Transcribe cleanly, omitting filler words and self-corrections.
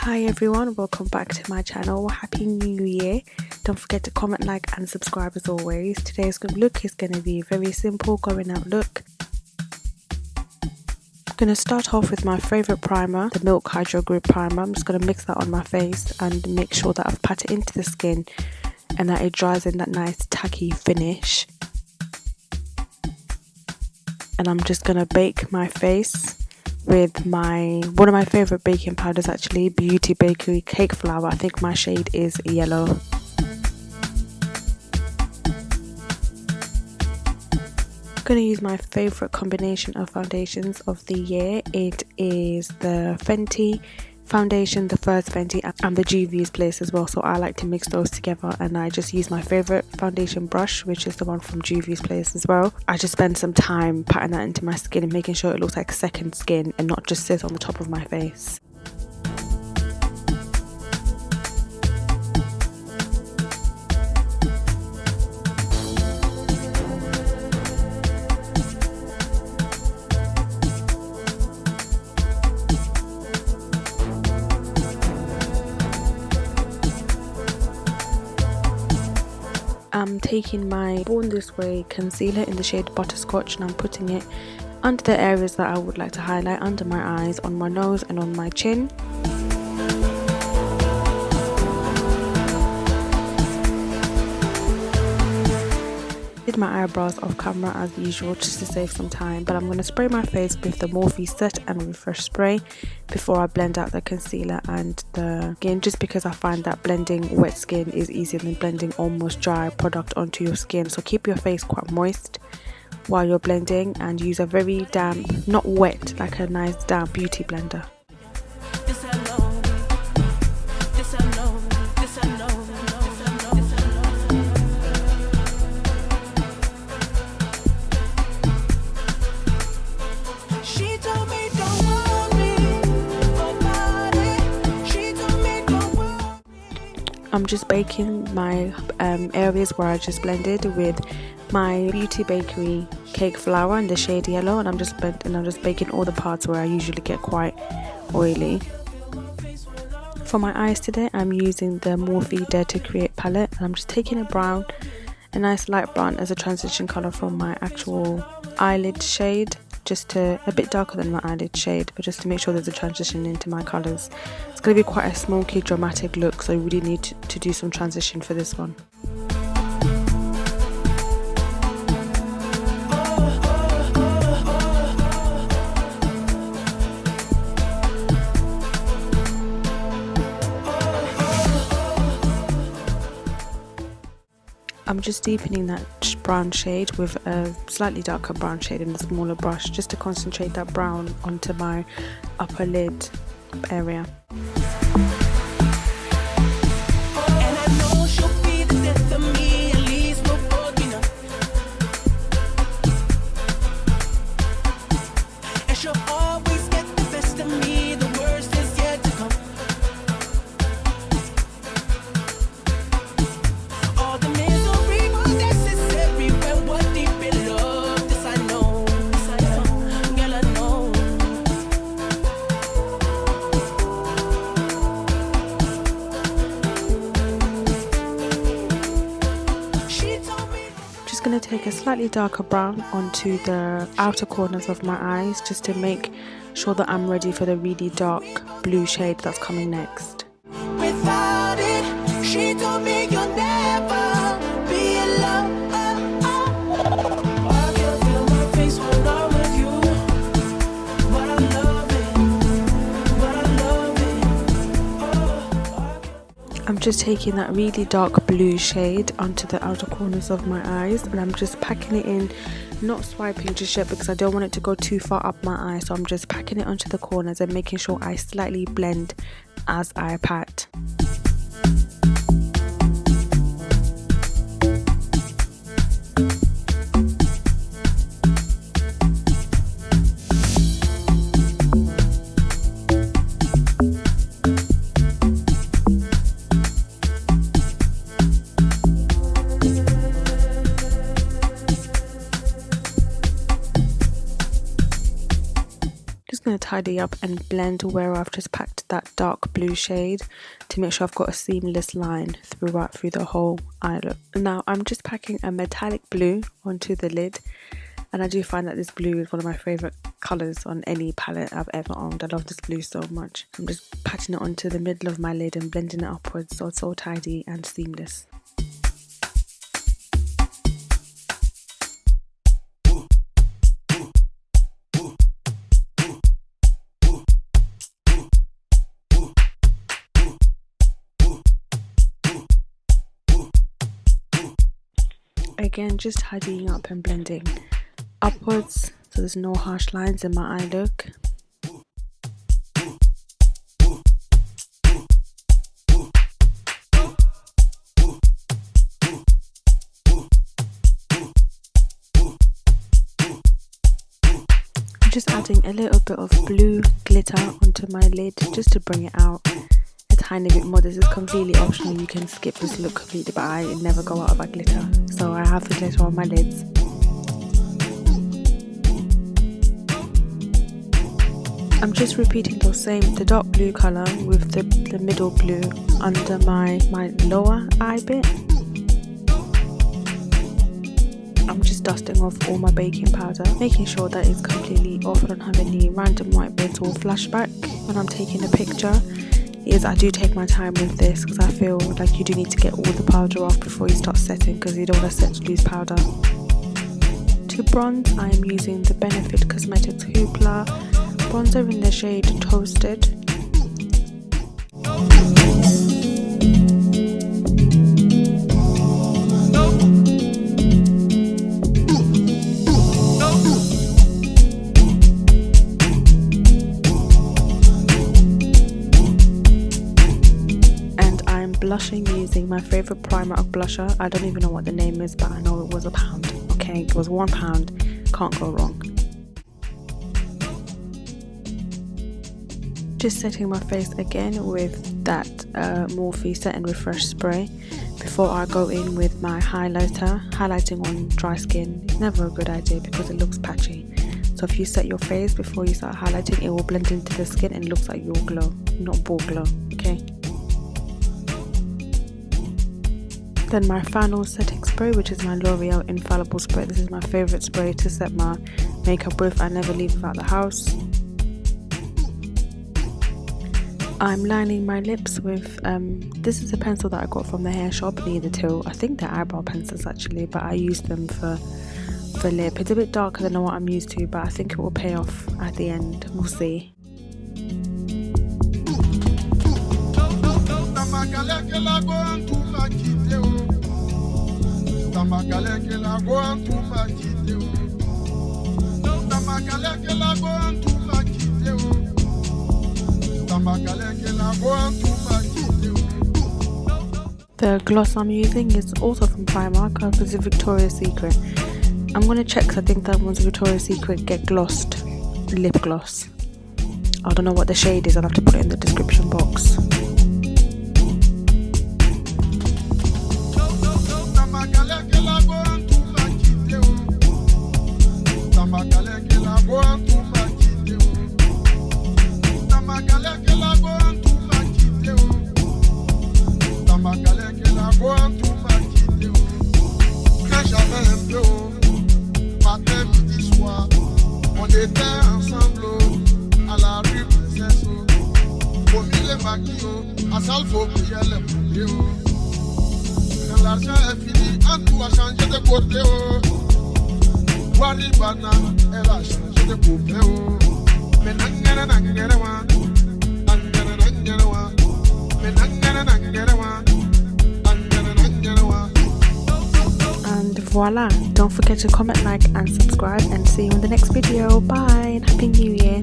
Hi everyone, welcome back to my channel. Happy New Year. Don't forget to comment, like and subscribe as always. Today's look is going to be a very simple going out look. I'm going to start off with my favourite primer, the Milk Hydro Grip Primer. I'm just going to mix that on my face and make sure that I've pat it into the skin and that it dries in that nice tacky finish. And I'm just going to bake my face with one of my favorite baking powders, actually, Beauty Bakerie cake flour. I think my shade is yellow. I'm going to use my favorite combination of foundations of the year. It is the Fenty foundation, the first Fenty, and the Juvia's place as well. So I like to mix those together, and I just use my favorite foundation brush, which is the one from Juvia's place as well. I just spend some time patting that into my skin and making sure it looks like second skin and not just sits on the top of my face. I'm taking my Born This Way concealer in the shade Butterscotch, and I'm putting it under the areas that I would like to highlight, under my eyes, on my nose and on my chin. Did my eyebrows off camera as usual just to save some time, but I'm going to spray my face with the Morphe Set and Refresh spray before I blend out the concealer and the skin, just because I find that blending wet skin is easier than blending almost dry product onto your skin. So keep your face quite moist while you're blending and use a very damp, not wet, like a nice damp beauty blender. I'm just baking my areas where I just blended with my Beauty Bakerie cake flour in the shade yellow, and I'm just baking all the parts where I usually get quite oily. For my eyes today, I'm using the Morphe Dare to Create palette, and I'm just taking a brown, a nice light brown as a transition color from my actual eyelid shade, a bit darker than my eyelid shade, but just to make sure there's a transition into my colors. It's going to be quite a smoky, dramatic look, so you really need to do some transition for this one. I'm just deepening that brown shade with a slightly darker brown shade in a smaller brush, just to concentrate that brown onto my upper lid area. Going to take a slightly darker brown onto the outer corners of my eyes, just to make sure that I'm ready for the really dark blue shade that's coming next. Without it, she told me you'll never be alone. I can feel my face when I'm with you, but I love it, I'm just taking that really dark blue shade onto the outer corners of my eyes, and I'm just packing it in, not swiping just yet because I don't want it to go too far up my eye, so I'm just packing it onto the corners and making sure I slightly blend as I pat. tidy up and blend where I've just packed that dark blue shade to make sure I've got a seamless line through the whole eye look. Now I'm just packing a metallic blue onto the lid, and I do find that this blue is one of my favourite colours on any palette I've ever owned. I love this blue so much. I'm just patting it onto the middle of my lid and blending it upwards so it's all tidy and seamless. Again, just tidying up and blending upwards so there's no harsh lines in my eye look. I'm just adding a little bit of blue glitter onto my lid just to bring it out a tiny bit more. This is completely optional, you can skip this look completely, but I never go out of my glitter, so I have the glitter on my lids. I'm just repeating the dark blue colour with the middle blue under my lower eye bit. I'm just dusting off all my baking powder, making sure that it's completely off. I don't have any random white bits or flashback when I'm taking a picture. I do take my time with this because I feel like you do need to get all the powder off before you start setting, because you don't want to set loose powder. To bronze, I am using the Benefit Cosmetics Hoopla bronzer in the shade Toasted. Blushing using my favourite Primark blusher. I don't even know what the name is, but I know it was £1. Okay, it was £1, can't go wrong. Just setting my face again with that Morphe Set and Refresh spray before I go in with my highlighter. Highlighting on dry skin is never a good idea because it looks patchy. So if you set your face before you start highlighting, it will blend into the skin and it looks like you'll glow, not ball glow, okay? Then my final setting spray, which is my Loreal Infallible spray. This is my favourite spray to set my makeup with. I never leave it out the house. I'm lining my lips with, this is a pencil that I got from the hair shop near the till. I think they're eyebrow pencils actually, but I use them for lip. It's a bit darker than what I'm used to, but I think it will pay off at the end. We'll see. The gloss I'm using is also from Primark. It's a Victoria's Secret. I'm going to check because I think that one's Victoria's Secret Get Glossed lip gloss. I don't know what the shade is, I'll have to put it in the description box. And voila, don't forget to comment, like and subscribe, and see you in the next video. Bye and happy new year.